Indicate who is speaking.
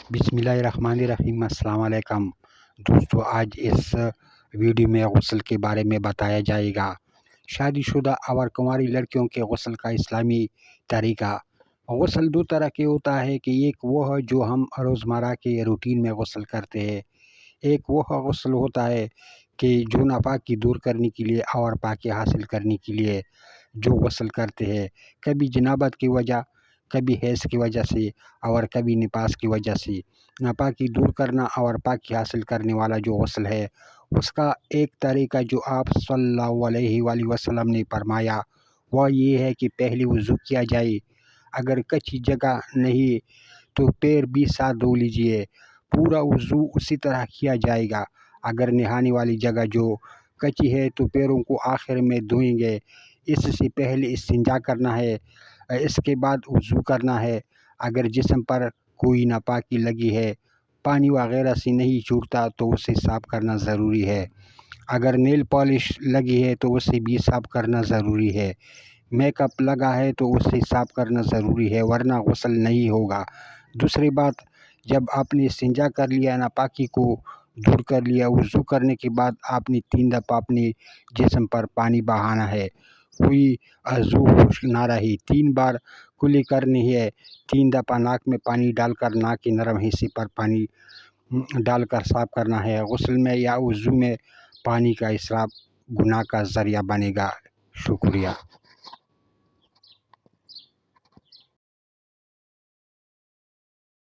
Speaker 1: बिस्मिल्लाहिर्रहमानिर्रहीम। अस्सलाम वालेकुम दोस्तों, आज इस वीडियो में गुस्ल के बारे में बताया जाएगा। शादीशुदा और कुंवारी लड़कियों के गुस्ल का इस्लामी तरीका। गुस्ल दो तरह के होता है कि एक वो है जो हम रोज़मर्रा के रूटीन में गुस्ल करते हैं, एक वो गुस्ल होता है कि जो नापाकी दूर करने के लिए और पाकी हासिल करने के लिए जो गुस्ल करते हैं, कभी जनाबत की वजह, कभी हैज़ की वजह से और कभी निपास की वजह से। नापाकी दूर करना और पाकी हासिल करने वाला जो गुस्ल है, उसका एक तरीका जो आप सल्लल्लाहु अलैहि वसल्लम ने फरमाया वह ये है कि पहले वज़ू किया जाए। अगर कच्ची जगह नहीं तो पैर भी साथ धो लीजिए। पूरा वज़ू उसी तरह किया जाएगा। अगर नहाने वाली जगह जो कच्ची है तो पैरों को आखिर में धोएंगे। इससे पहले इस्तिंजा करना है, इसके बाद वज़ू करना है। अगर जिस्म पर कोई नापाकी लगी है, पानी वगैरह से नहीं छूटता तो उसे साफ़ करना ज़रूरी है। अगर नेल पॉलिश लगी है तो उसे भी साफ़ करना ज़रूरी है। मेकअप लगा है तो उसे साफ़ करना ज़रूरी है, वरना गुस्ल नहीं होगा। दूसरी बात, जब आपने इस्तिंजा कर लिया, नापाकी को दूर कर लिया, वज़ू करने के बाद आपने 3 दफ़ा अपने जिस्म पर पानी बहाना है। कोई अज़ू खुश्क ना रही, 3 बार कुल्ली करनी है। 3 दफ़ा नाक में पानी डालकर नाक के नरम हिस्से पर पानी डालकर साफ़ करना है। गुस्ल में या वज़ू में पानी का इसराफ़ गुनाह का ज़रिया बनेगा। शुक्रिया।